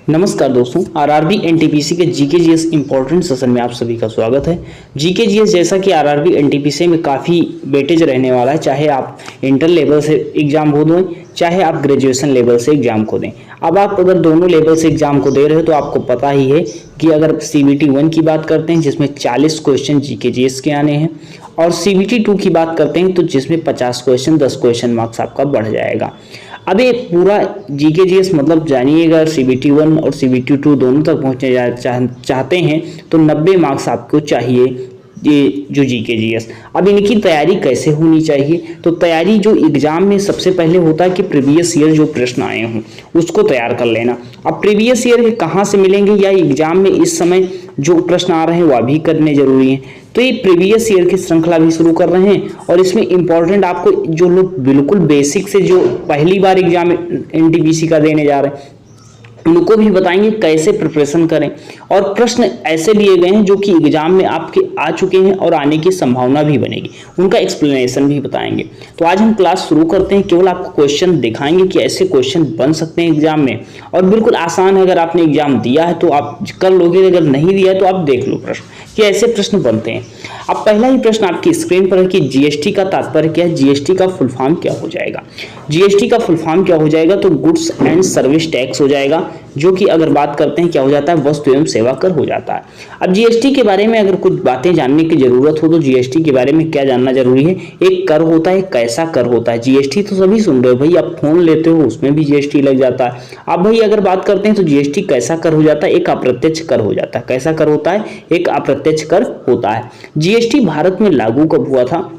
नमस्कार दोस्तों, RRB NTPC के जीके जीएस इंपॉर्टेंट सेशन में आप सभी का स्वागत है। जीके जीएस जैसा कि आरआरबी एनटीपीसी में काफ़ी वेटेज रहने वाला है, चाहे आप इंटर लेवल से एग्जाम को दें, चाहे आप ग्रेजुएशन लेवल से एग्जाम को दें। अब आप अगर दोनों लेवल से एग्जाम को दे रहे हो तो आपको पता ही है कि अगर CBT 1 की बात करते हैं जिसमें 40 क्वेश्चन जीके जीएस के आने हैं, और CBT 2 की बात करते हैं तो जिसमें 50 क्वेश्चन 10 क्वेश्चन मार्क्स आपका बढ़ जाएगा। अब ये पूरा जीके जीएस मतलब जानिएगा, CBT 1 और CBT 2 दोनों तक पहुंचने चाहते हैं तो 90 मार्क्स आपको चाहिए ये जो जीके जीएस। अब इनकी तैयारी कैसे होनी चाहिए? तो तैयारी जो एग्जाम में सबसे पहले होता है कि प्रीवियस ईयर जो प्रश्न आए हों उसको तैयार कर लेना। अब प्रीवियस ईयर के कहाँ से मिलेंगे या एग्जाम में इस समय जो प्रश्न आ रहे हैं वह भी करने जरूरी है। तो ये प्रीवियस ईयर की श्रृंखला भी शुरू कर रहे हैं और इसमें इंपॉर्टेंट आपको जो लोग बिल्कुल बेसिक से जो पहली बार एग्जाम एनटीपीसी का देने जा रहे हैं उनको भी बताएंगे कैसे प्रिपरेशन करें, और प्रश्न ऐसे लिए गए हैं जो कि एग्जाम में आपके आ चुके हैं और आने की संभावना भी बनेगी, उनका एक्सप्लेनेशन भी बताएंगे। तो आज हम क्लास शुरू करते हैं। केवल आपको क्वेश्चन दिखाएंगे कि ऐसे क्वेश्चन बन सकते हैं एग्जाम में, और बिल्कुल आसान है। अगर आपने एग्जाम दिया है तो आप कर लोगे, अगर नहीं दिया है तो आप देख लो प्रश्न कि ऐसे प्रश्न बनते हैं। अब पहला ही प्रश्न आपकी स्क्रीन पर है कि जीएसटी का तात्पर्य क्या है, जीएसटी का फुल फॉर्म क्या हो जाएगा। जीएसटी का फुल फॉर्म क्या हो जाएगा? तो गुड्स एंड सर्विस टैक्स हो जाएगा, जो कि अगर बात करते हैं क्या हो जाता है, वस्तु एवं सेवा कर हो जाता है। अब जीएसटी के बारे में अगर कुछ बातें जानने की जरूरत हो तो जीएसटी के बारे में क्या जानना जरूरी है? एक कर होता है, कैसा कर होता है। जीएसटी तो सभी सुन रहे हो भाई, आप फोन लेते हो उसमें भी जीएसटी लग जाता है। अब भाई अगर बात करते हैं तो जीएसटी कैसा कर हो जाता है? एक अप्रत्यक्ष कर हो जाता है। कैसा कर होता है? एक अप्रत्यक्ष कर होता है। जीएसटी भारत में लागू कब हुआ था?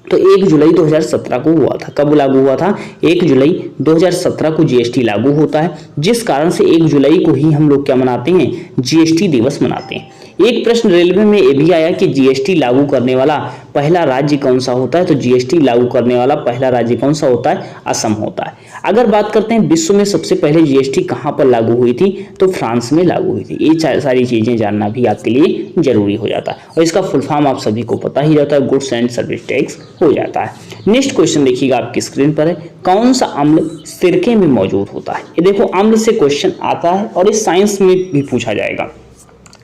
तो 1 जुलाई 2017 को हुआ था। कब लागू हुआ था? 1 जुलाई 2017 को जीएसटी लागू होता है, जिस कारण से 1 जुलाई को ही हम लोग क्या मनाते हैं? जीएसटी दिवस मनाते हैं। एक प्रश्न रेलवे में ये भी आया कि जीएसटी लागू करने वाला पहला राज्य कौन सा होता है? तो जीएसटी लागू करने वाला पहला राज्य कौन सा होता है? असम होता है। अगर बात करते हैं विश्व में सबसे पहले जीएसटी कहाँ पर लागू हुई थी, तो फ्रांस में लागू हुई थी। ये सारी चीजें जानना भी आपके लिए जरूरी हो जाता है, और इसका फुल फॉर्म आप सभी को पता ही रहता है, गुड्स एंड सर्विस टैक्स हो जाता है। नेक्स्ट क्वेश्चन देखिएगा आपकी स्क्रीन पर है, कौन सा अम्ल सिरके में मौजूद होता है? ये देखो अम्ल से क्वेश्चन आता है और इस साइंस में भी पूछा जाएगा।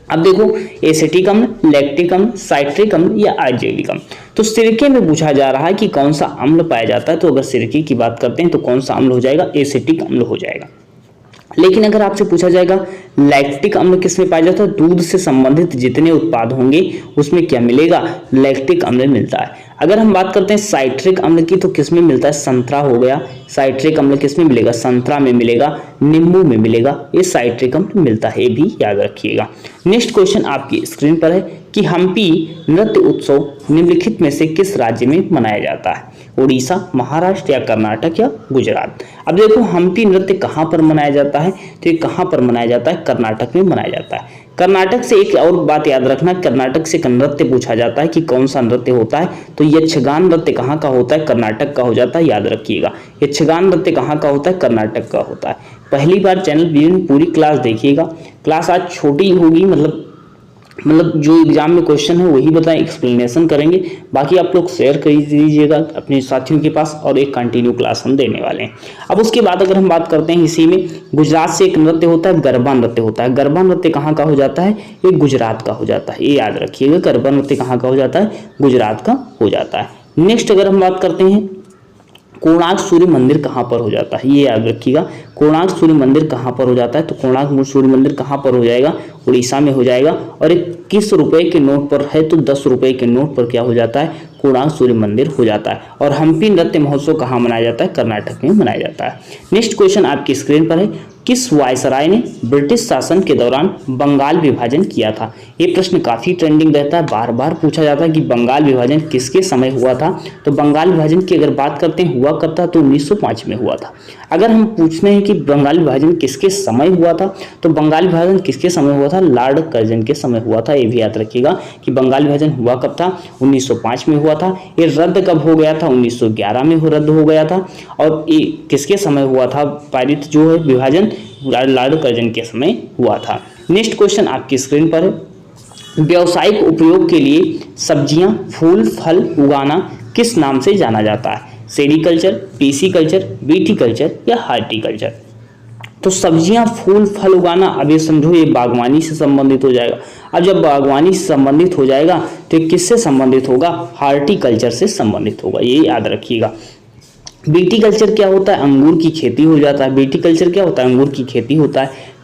अब देखो एसिटिक अम्ल, लैक्टिक अम्ल, साइट्रिक अम्ल या आर्जेलिक अम्ल। तो सिरके में पूछा जा रहा है कि कौन सा अम्ल पाया जाता है। तो अगर सिरके की बात करते हैं तो कौन सा अम्ल हो जाएगा? एसिटिक अम्ल हो जाएगा। लेकिन अगर आपसे पूछा जाएगा लैक्टिक अम्ल किसमें पाया जाता है? दूध से संबंधित जितने उत्पाद होंगे उसमें क्या मिलेगा? लैक्टिक अम्ल मिलता है। अगर हम बात करते हैं साइट्रिक अम्ल की तो किसमें मिलता है? संतरा हो गया। साइट्रिक अम्ल किसमें मिलेगा? संतरा में मिलेगा, नींबू में मिलेगा, ये साइट्रिक अम्ल मिलता है, ये भी याद रखिएगा। नेक्स्ट क्वेश्चन आपकी स्क्रीन पर है कि हम्पी नृत्य उत्सव निम्नलिखित में से किस राज्य में मनाया जाता है? उड़ीसा, महाराष्ट्र या कर्नाटक या गुजरात। अब देखो हम्पी नृत्य कहाँ पर मनाया जाता है? तो ये कहाँ पर मनाया जाता है? कर्नाटक में मनाया जाता है। कर्नाटक से एक और बात याद रखना, कर्नाटक से नृत्य पूछा जाता है कि कौन सा नृत्य होता है, तो यक्षगान नृत्य कहाँ का होता है? कर्नाटक का हो जाता है, याद रखिएगा। यक्षगान नृत्य कहाँ का होता है? कर्नाटक का होता है। पहली बार चैनल वीडियो पूरी क्लास देखिएगा। क्लास आज छोटी होगी, मतलब जो एग्जाम में क्वेश्चन है वही बताएं, एक्सप्लेनेशन करेंगे, बाकी आप लोग शेयर कर दीजिएगा अपने साथियों के पास, और एक कंटिन्यू क्लास हम देने वाले हैं। अब उसके बाद अगर हम बात करते हैं इसी में, गुजरात से एक नृत्य होता है, गरबा नृत्य होता है। गरबा नृत्य कहाँ का हो जाता है? ये गुजरात का हो जाता है, ये याद रखिएगा। गरबा नृत्य कहाँ का हो जाता है? गुजरात का हो जाता है। नेक्स्ट अगर हम बात करते हैं कोणार्क सूर्य मंदिर कहाँ पर हो जाता है, ये याद रखिएगा। कोणार्क सूर्य मंदिर कहाँ पर हो जाता है? तो कोणार्क सूर्य मंदिर कहाँ पर हो जाएगा? उड़ीसा में हो जाएगा। और 21 रुपए के नोट पर है तो 10 रुपए के नोट पर क्या हो जाता है? कोणार्क सूर्य मंदिर हो जाता है। और हम्पी नृत्य महोत्सव कहाँ मनाया जाता है? कर्नाटक में मनाया जाता है। नेक्स्ट क्वेश्चन आपकी स्क्रीन पर है, किस वायसराय ने ब्रिटिश शासन के दौरान बंगाल विभाजन किया था? ये प्रश्न काफी ट्रेंडिंग रहता है, बार बार पूछा जाता है कि बंगाल विभाजन किसके समय हुआ था। तो बंगाल विभाजन की अगर बात करते हैं हुआ कब था, तो 1905 में हुआ था। अगर हम पूछते हैं कि बंगाल विभाजन किसके समय हुआ था, तो बंगाल विभाजन किसके समय हुआ था? लॉर्ड कर्जन के समय हुआ था। ये भी याद रखिएगा कि बंगाल विभाजन हुआ कब था? 1905 में हुआ था। ये रद्द कब हो गया था? 1911 में रद्द हो गया था। और ये किसके समय हुआ था? पारित जो है विभाजन लॉर्ड कर्जन के समय हुआ था। नेक्स्ट क्वेश्चन आपकी स्क्रीन पर है, व्यावसायिक उपयोग के लिए सब्जियां, फूल, फल उगाना किस नाम से जाना जाता है? सेरिकल्चर, पीसीकल्चर, विटीकल्चर या हार्टिकल्चर। तो सब्जियां फूल फल उगाना, अब ये समझो ये बागवानी से संबंधित हो जाएगा। अब जब बागवानी से संबंधित हो जाएगा तो ये किससे संबंधित होगा, हार्टिकल्चर से संबंधित होगा, ये याद रखिएगा। विटीकल्चर क्या होता है, अंगूर की खेती हो जाता है। विटीकल्चर क्या होता है, अंगूर की खेती होता है।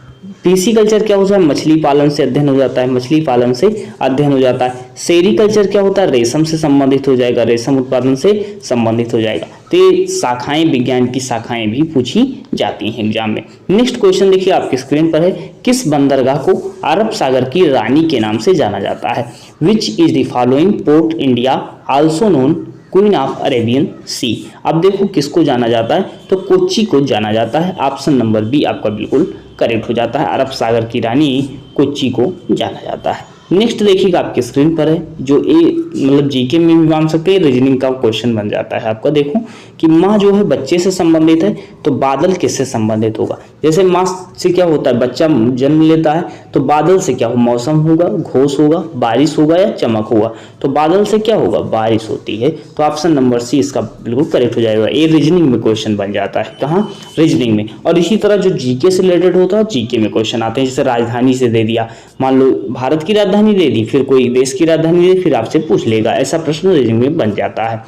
पीसीकल्चर क्या होता है, मछली पालन से अध्ययन हो जाता है, मछली पालन से अध्ययन हो जाता है। सेरीकल्चर क्या होता है, रेशम से संबंधित हो जाएगा, रेशम उत्पादन से संबंधित हो जाएगा। तो ये शाखाएं, विज्ञान की शाखाएं भी पूछी जाती हैं एग्जाम में। नेक्स्ट क्वेश्चन देखिए आपकी स्क्रीन पर है, किस बंदरगाह को अरब सागर की रानी के नाम से जाना जाता है। Which is the following port India also known queen of Arabian sea. अब देखो किसको जाना जाता है, तो कोच्चि को जाना जाता है। ऑप्शन नंबर बी आपका बिल्कुल करेक्ट हो जाता है, अरब सागर की रानी कोच्चि को जाना जाता है। नेक्स्ट देखिएगा आपकी स्क्रीन पर है, जो ए मतलब जीके में भी मान सकते हैं, रीजनिंग का क्वेश्चन बन जाता है आपका। देखो कि माँ जो है बच्चे से संबंधित है, तो बादल किससे संबंधित होगा। जैसे माँ से क्या होता है, बच्चा जन्म लेता है, तो बादल से क्या हो, मौसम होगा, घोष होगा, बारिश होगा या चमक होगा। तो बादल से क्या होगा, बारिश होती है। तो ऑप्शन नंबर सी इसका बिल्कुल करेक्ट हो जाएगा। ये रीजनिंग में क्वेश्चन बन जाता है, कहाँ, रीजनिंग में। और इसी तरह जो जीके से रिलेटेड होता है, जीके में क्वेश्चन आते हैं। जैसे राजधानी से दे दिया, मान लो भारत की राजधानी दे दी, फिर कोई देश की राजधानी दे, फिर आपसे पूछ लेगा, ऐसा प्रश्न रीजनिंग में बन जाता है।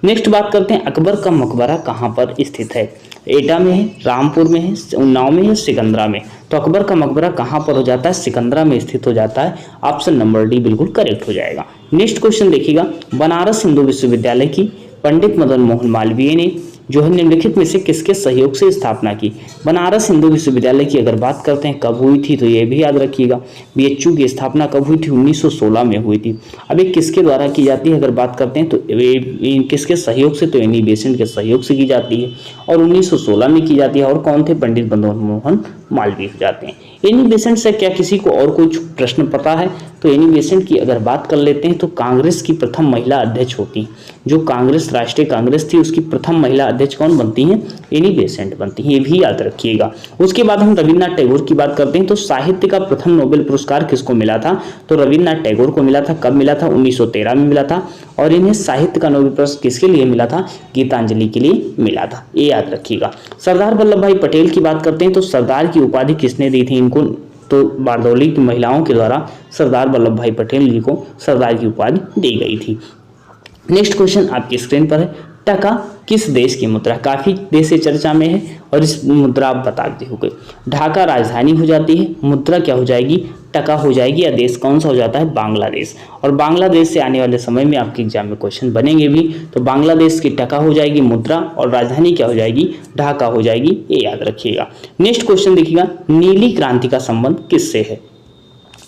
नेक्स्ट बात करते हैं, अकबर का मकबरा कहाँ पर स्थित है। एटा में है, रामपुर में है, उन्नाव में है, सिकंदरा में। तो अकबर का मकबरा कहाँ पर हो जाता है, सिकंदरा में स्थित हो जाता है। ऑप्शन नंबर डी बिल्कुल करेक्ट हो जाएगा। नेक्स्ट क्वेश्चन देखिएगा, बनारस हिंदू विश्वविद्यालय की पंडित मदन मोहन मालवीय ने जो है निम्नलिखित में से किसके सहयोग से स्थापना की। बनारस हिंदू विश्वविद्यालय की अगर बात करते हैं कब हुई थी, तो ये भी याद रखिएगा, बीएचयू की स्थापना कब हुई थी, 1916 में हुई थी। अब ये किसके द्वारा की जाती है, अगर बात करते हैं तो किसके सहयोग से, तो एनी बेसेंट के सहयोग से की जाती है, और 1916 में की जाती है। और कौन थे, पंडित मदन मोहन मालवीय हो जाते हैं। एनी बेसेंट से क्या किसी को और कोई प्रश्न पता है, तो एनी बेसेंट की अगर बात कर लेते हैं तो कांग्रेस की प्रथम महिला अध्यक्ष होती हैं। जो कांग्रेस, राष्ट्रीय कांग्रेस थी, उसकी प्रथम महिला अध्यक्ष कौन बनती हैं, एनी बेसेंट बनती हैं, ये भी याद रखिएगा। उसके बाद हम रविन्द्रनाथ टैगोर की बात करते हैं, तो साहित्य का प्रथम नोबेल पुरस्कार किसको मिला था, तो रविन्द्रनाथ टैगोर को मिला था। कब मिला था, 1913 में मिला था। और इन्हें साहित्य का नोबेल पुरस्कार किसके लिए मिला था, गीतांजलि के लिए मिला था, ये याद रखिएगा। सरदार वल्लभ भाई पटेल की बात करते हैं, तो सरदार की उपाधि किसने दी थी इनको, तो बारदौली की महिलाओं के द्वारा सरदार वल्लभ भाई पटेल जी को सरदार की उपाधि दी गई थी। नेक्स्ट क्वेश्चन आपकी स्क्रीन पर है, टका किस देश की मुद्रा, काफी देश से चर्चा में है, और इस मुद्रा आप बता दी हो गई। ढाका राजधानी हो जाती है, मुद्रा क्या हो जाएगी, टका हो जाएगी, या देश कौन सा हो जाता है, बांग्लादेश। और बांग्लादेश से आने वाले समय में आपके एग्जाम में क्वेश्चन बनेंगे भी, तो बांग्लादेश की टका हो जाएगी मुद्रा, और राजधानी क्या हो जाएगी, ढाका हो जाएगी, ये याद रखिएगा। नेक्स्ट क्वेश्चन देखिएगा, नीली क्रांति का संबंध किससे है।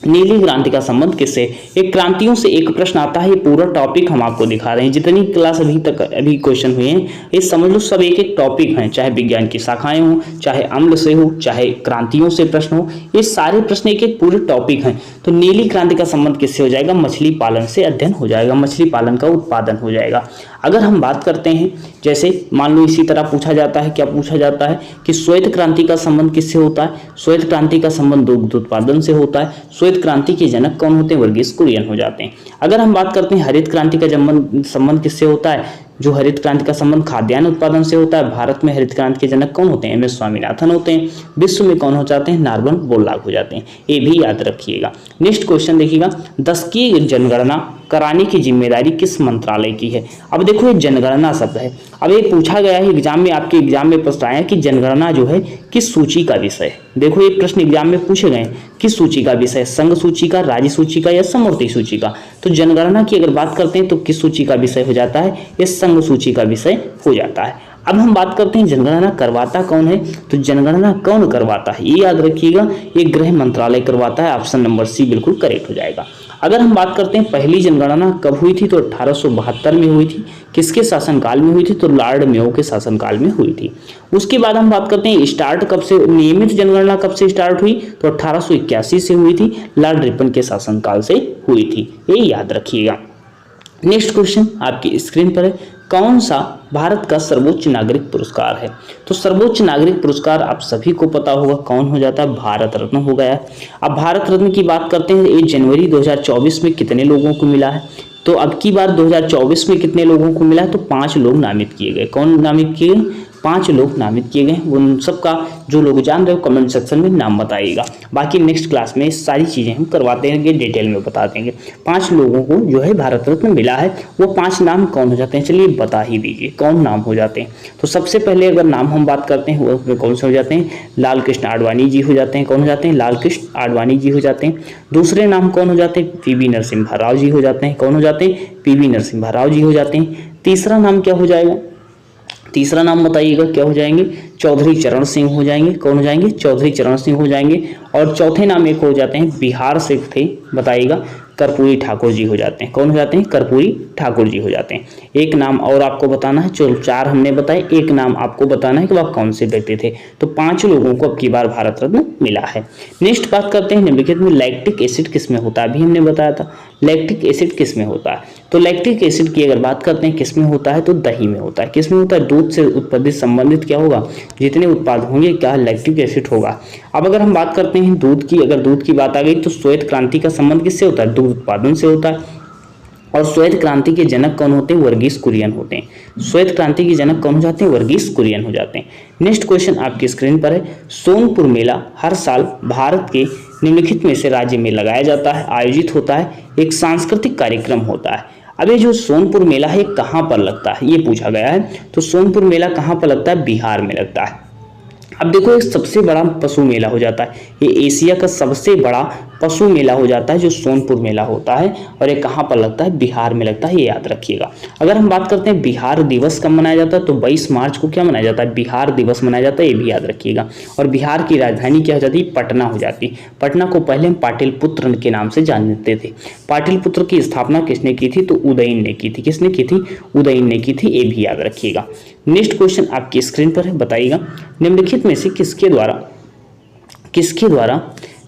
नीली क्रांति का संबंध किससे, एक क्रांतियों से एक प्रश्न आता है। ये पूरा टॉपिक हम आपको दिखा रहे हैं, जितनी क्लास अभी क्वेश्चन हुए हैं, ये समझ लो सब एक एक टॉपिक हैं, चाहे विज्ञान की शाखाएं हो, चाहे अम्ल से हो, चाहे क्रांतियों से प्रश्न हो, ये सारे प्रश्न एक एक पूरे टॉपिक हैं। तो नीली क्रांति का संबंध किससे हो जाएगा, मछली पालन से अध्ययन हो जाएगा, मछली पालन का उत्पादन हो जाएगा। अगर हम बात करते हैं, जैसे मान लो इसी तरह पूछा जाता है, क्या पूछा जाता है कि श्वेत क्रांति का संबंध किससे होता है, श्वेत क्रांति का संबंध दुग्ध उत्पादन से होता है। श्वेत क्रांति के जनक कौन होते हैं, वर्गीस कुरियन हो जाते हैं। अगर हम बात करते हैं हरित क्रांति का संबंध किससे होता है, जो हरित क्रांति का संबंध खाद्यान्न उत्पादन से होता है। भारत में हरित क्रांति के जनक कौन होते हैं, एम.एस. स्वामीनाथन होते हैं। विश्व में कौन हो जाते हैं, नॉर्मन बोरलॉग हो जाते हैं, ये भी याद रखिएगा। नेक्स्ट क्वेश्चन देखिएगा, दशकीय जनगणना कराने की जिम्मेदारी किस मंत्रालय की है। अब देखो ये जनगणना शब्द है, अब ये पूछा गया है एग्जाम में, आपके एग्जाम में प्रश्न आया कि जनगणना जो है किस सूची का विषय है। देखो ये प्रश्न एग्जाम में पूछे गए, किस सूची का विषय, संघ सूची का, राज्य सूची का, या समवर्ती सूची का। तो जनगणना की अगर बात करते हैं तो किस सूची का विषय हो जाता है, ये संघ सूची का विषय हो जाता है। अब हम बात करते हैं जनगणना करवाता कौन है, तो जनगणना कौन करवाता है, ये याद रखिएगा, ये गृह मंत्रालय करवाता है। ऑप्शन नंबर सी बिल्कुल करेक्ट हो जाएगा। अगर हम बात करते हैं पहली जनगणना कब हुई थी, तो 1872 में हुई थी। किसके शासनकाल में हुई थी, तो लॉर्ड मेयो के शासनकाल में हुई थी। उसके बाद हम बात करते हैं स्टार्ट कब से, नियमित जनगणना कब से स्टार्ट हुई, तो 1881 से हुई थी, लॉर्ड रिपन के शासनकाल से हुई थी, ये याद रखिएगा। नेक्स्ट क्वेश्चन आपकी स्क्रीन पर है, कौन सा भारत का सर्वोच्च नागरिक पुरस्कार है। तो सर्वोच्च नागरिक पुरस्कार आप सभी को पता होगा कौन हो जाता है, भारत रत्न हो गया। अब भारत रत्न की बात करते हैं, 1 जनवरी 2024 में कितने लोगों को मिला है, तो अब की बार 2024 में कितने लोगों को मिला है, तो 5 लोग नामित किए गए। कौन नामित किए गए, 5 लोग नामित किए गए, उन सबका जो लोग जान रहे हो कमेंट सेक्शन में नाम बताइएगा। बाकी नेक्स्ट क्लास में सारी चीज़ें हम करवाते रहेंगे, डिटेल में बता देंगे। 5 लोगों को जो है भारत रत्न मिला है, वो 5 नाम कौन हो जाते हैं, चलिए बता ही दीजिए कौन नाम हो जाते हैं। तो सबसे पहले अगर नाम हम बात करते हैं वो कौन से हो जाते हैं, लाल कृष्ण आडवाणी जी हो जाते हैं। कौन हो जाते हैं, लाल कृष्ण आडवाणी जी हो जाते हैं। दूसरे नाम कौन हो जाते हैं, पीवी नरसिम्हा राव जी हो जाते हैं। कौन हो जाते हैं, पीवी नरसिम्हा राव जी हो जाते हैं। तीसरा नाम क्या हो जाएगा, तीसरा नाम बताइएगा क्या हो जाएंगे, चौधरी चरण सिंह हो जाएंगे। कौन हो जाएंगे, चौधरी चरण सिंह हो जाएंगे। और चौथे नाम एक हो जाते हैं, बिहार से थे, बताइएगा, कर्पूरी ठाकुर जी हो जाते हैं। कौन हो जाते हैं, कर्पूरी ठाकुर जी हो जाते हैं। एक नाम और आपको बताना है, चलो 4 हमने बताए, एक नाम आपको बताना है कि वह कौन से व्यक्ति थे। तो 5 लोगों को अब की बार भारत रत्न मिला है। नेक्स्ट बात करते हैं निम्नलिखित में लैक्टिक एसिड किस में होता है, अभी हमने बताया था लैक्टिक एसिड किस में होता है। तो लैक्टिक एसिड की अगर बात करते हैं किस में होता है, तो दही में होता है। किस में होता है, दूध से उत्पादित संबंधित क्या होगा, जितने उत्पाद होंगे क्या लैक्टिक एसिड होगा। अब अगर हम बात करते हैं दूध की, अगर दूध की बात आ गई तो श्वेत क्रांति का संबंध किससे होता है, दूध उत्पादन से होता है। और श्वेत क्रांति के जनक कौन होते हैं, वर्गीस कुरियन होते हैं। श्वेत क्रांति के जनक कौन हो जाते हैं, वर्गीस कुरियन हो जाते हैं। नेक्स्ट क्वेश्चन आपकी स्क्रीन पर है, सोनपुर मेला हर साल भारत के निम्नलिखित में से राज्य में लगाया जाता है, आयोजित होता है, एक सांस्कृतिक कार्यक्रम होता है। अब ये जो सोनपुर मेला है कहाँ पर लगता है, ये पूछा गया है। तो सोनपुर मेला कहाँ पर लगता है, बिहार में लगता है। अब देखो एक सबसे बड़ा पशु मेला हो जाता है, ये एशिया का सबसे बड़ा पशु मेला हो जाता है जो सोनपुर मेला होता है, और ये कहाँ पर लगता है, बिहार में लगता है, ये याद रखिएगा। अगर हम बात करते हैं बिहार दिवस कब मनाया जाता है, तो 22 मार्च को क्या मनाया जाता है, बिहार दिवस मनाया जाता है, ये भी याद रखिएगा। और बिहार की राजधानी क्या हो जाती है, पटना हो जाती। पटना को पहले हम पाटलिपुत्र के नाम से जानते थे। पाटलिपुत्र की स्थापना किसने की थी, तो उदयन ने की थी। किसने की थी, उदयन ने की थी, ये भी याद रखिएगा। नेक्स्ट क्वेश्चन आपकी स्क्रीन पर है, बताइएगा निम्नलिखित में से किसके द्वारा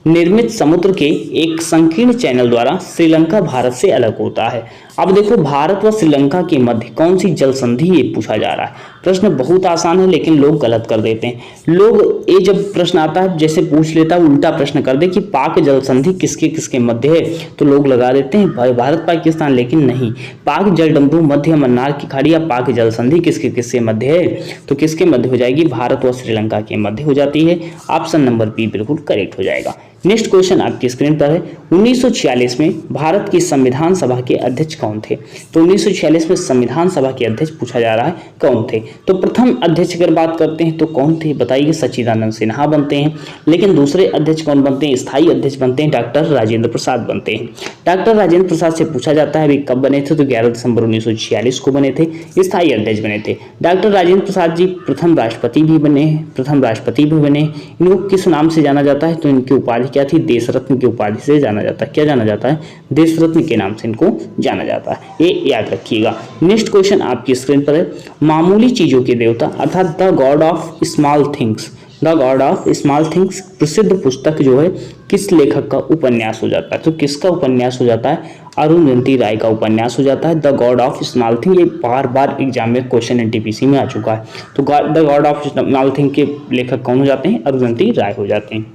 निर्मित समुद्र के एक संकीर्ण चैनल द्वारा श्रीलंका भारत से अलग होता है। अब देखो भारत व श्रीलंका के मध्य कौन सी जल संधि, ये पूछा जा रहा है। प्रश्न बहुत आसान है लेकिन लोग गलत कर देते हैं। लोग ये जब प्रश्न आता है जैसे पूछ लेता है उल्टा प्रश्न कर दे कि पाक जल संधि किसके किसके मध्य है, तो लोग लगा देते हैं भाई भारत पाकिस्तान, लेकिन नहीं, पाक जल डंबू मध्य मन्नार की खाड़ी या पाक जल संधि किसके किसके मध्य है, तो किसके मध्य हो जाएगी, भारत व श्रीलंका के मध्य हो जाती है। ऑप्शन नंबर बी बिल्कुल करेक्ट हो जाएगा। नेक्स्ट क्वेश्चन आपकी स्क्रीन पर है, 1946 में भारत की संविधान सभा के अध्यक्ष कौन थे। तो 1946 में संविधान सभा के अध्यक्ष पूछा जा रहा है कौन थे। तो प्रथम अध्यक्ष अगर बात करते हैं तो कौन थे, बताइए, सच्चिदानंद सिन्हा बनते हैं। लेकिन दूसरे अध्यक्ष कौन बनते हैं, स्थायी अध्यक्ष बनते हैं डॉक्टर राजेंद्र प्रसाद बनते हैं। डॉक्टर राजेंद्र प्रसाद से पूछा जाता है अभी कब बने थे, तो 11 दिसंबर 1946 को बने थे, स्थायी अध्यक्ष बने थे। डॉक्टर राजेंद्र प्रसाद जी प्रथम राष्ट्रपति भी बने, इनको किस नाम से जाना जाता है, तो इनकी उपाधि क्या थी, देश रत्न की उपाधि से जाना जाता है। क्या जाना जाता है, देश रत्न के नाम से इनको जाना जाता है, ये याद रखिएगा। नेक्स्ट क्वेश्चन आपकी स्क्रीन पर है, मामूली चीजों के देवता अर्थात the God of small things, the God of small things प्रसिद्ध पुस्तक जो है किस लेखक का उपन्यास हो जाता है, तो किसका उपन्यास हो जाता है, अरुंधति राय का उपन्यास हो जाता है the God of small thing. ये बार बार एग्जाम में क्वेश्चन एनटीपीसी में आ चुका है। तो the God of small thing के लेखक कौन हो जाते हैं, अरुंधति राय हो जाते हैं।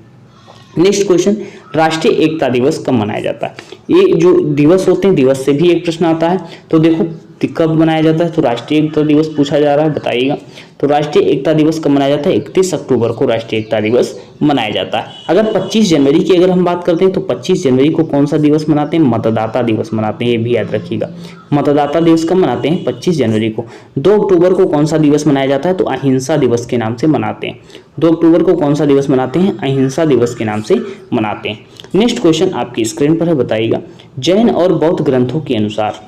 नेक्स्ट क्वेश्चन, राष्ट्रीय एकता दिवस कब मनाया जाता है। ये जो दिवस होते हैं दिवस से भी एक प्रश्न आता है, तो देखो कब मनाया जाता है, तो राष्ट्रीय एकता दिवस पूछा जा रहा है, बताइएगा। तो राष्ट्रीय एकता दिवस कब मनाया जाता है, 31 अक्टूबर को राष्ट्रीय एकता दिवस मनाया जाता है। अगर 25 जनवरी की अगर हम बात करते हैं तो 25 जनवरी को कौन सा दिवस मनाते हैं, मतदाता दिवस मनाते हैं, ये भी याद रखिएगा। मतदाता दिवस कब मनाते हैं, 25 जनवरी को। 2 अक्टूबर को कौन सा दिवस मनाया जाता है, तो अहिंसा दिवस के नाम से मनाते हैं। 2 अक्टूबर को कौन सा दिवस मनाते हैं, अहिंसा दिवस के नाम से मनाते हैं। नेक्स्ट क्वेश्चन आपकी स्क्रीन पर है, बताइएगा जैन और बौद्ध ग्रंथों के अनुसार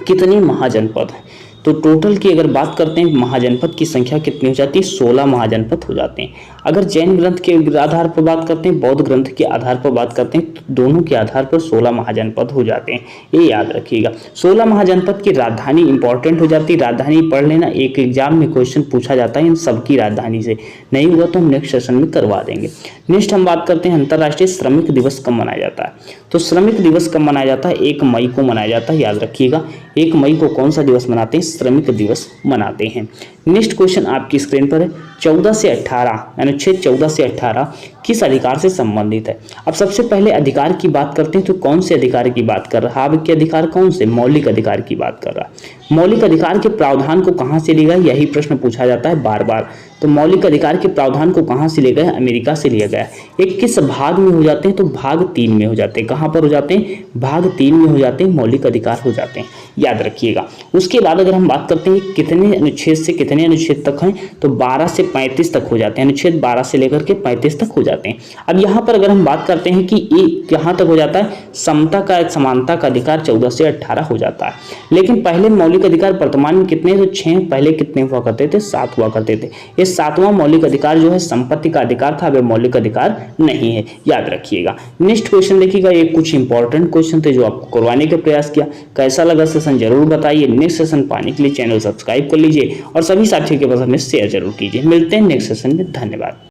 कितने महाजनपद हैं। तो टोटल की अगर बात करते हैं महाजनपद की संख्या कितनी हो जाती है, 16 महाजनपद हो जाते हैं। अगर जैन ग्रंथ के आधार पर बात करते हैं, बौद्ध ग्रंथ के आधार पर बात करते हैं, तो दोनों के आधार पर 16 महाजनपद हो जाते हैं, ये याद रखिएगा। 16 महाजनपद की राजधानी इंपॉर्टेंट हो जाती है, राजधानी पढ़ लेना, एक एग्जाम में क्वेश्चन पूछा जाता है इन सबकी राजधानी से, नहीं हुआ तो हम नेक्स्ट सेशन में करवा देंगे। नेक्स्ट हम बात करते हैं अंतर्राष्ट्रीय श्रमिक दिवस कब मनाया जाता है। तो श्रमिक दिवस कब मनाया जाता है, 1 मई को मनाया जाता है, याद रखिएगा। 1 मई को कौन सा दिवस मनाते हैं, श्रमिक दिवस मनाते हैं। नेक्स्ट क्वेश्चन आपकी स्क्रीन पर है, 14 से 18 अनुच्छेद 14 से 18 किस अधिकार से संबंधित है। अब सबसे पहले अधिकार की बात करते हैं तो कौन से अधिकार की बात कर रहा है, आपके अधिकार कौन से, मौलिक अधिकार की बात कर रहा है। मौलिक अधिकार के प्रावधान को कहां से लिया गया, यही प्रश्न पूछा जाता है बार बार। तो मौलिक अधिकार के प्रावधान को कहां से लिया गया, अमेरिका से लिया गया। एक किस भाग में हो जाते हैं, तो भाग 3 में हो जाते हैं। कहां पर हो जाते हैं, भाग 3 में हो जाते हैं, मौलिक अधिकार हो जाते हैं, याद रखिएगा। उसके बाद अगर हम बात करते हैं कितने अनुच्छेद से कितने अनुच्छेद तक हैं, तो 12 से 35 तक हो जाते हैं, अनुच्छेद 12 से लेकर के 35 तक हो जाते हैं। अब यहाँ पर अगर हम बात करते हैं कि ये कहाँ तक हो जाता है, समता का समानता का अधिकार 14 से 18 हो जाता है। लेकिन पहले मौलिक अधिकार वर्तमान में कितने, तो 6, पहले कितने हुआ करते थे, 7 हुआ करते थे। ये 7वां मौलिक अधिकार जो है संपत्ति का अधिकार था, वह मौलिक अधिकार नहीं है, याद रखिएगा। नेक्स्ट क्वेश्चन देखिएगा, ये कुछ इंपॉर्टेंट क्वेश्चन थे जो आपको करवाने का प्रयास किया। कैसा लगा सेशन जरूर बताइए। नेक्स्ट सेशन पाने के लिए चैनल सब्सक्राइब कर लीजिए और सभी साथियों के पास हमें शेयर जरूर कीजिए। मिलते हैं नेक्स्ट सेशन में, धन्यवाद।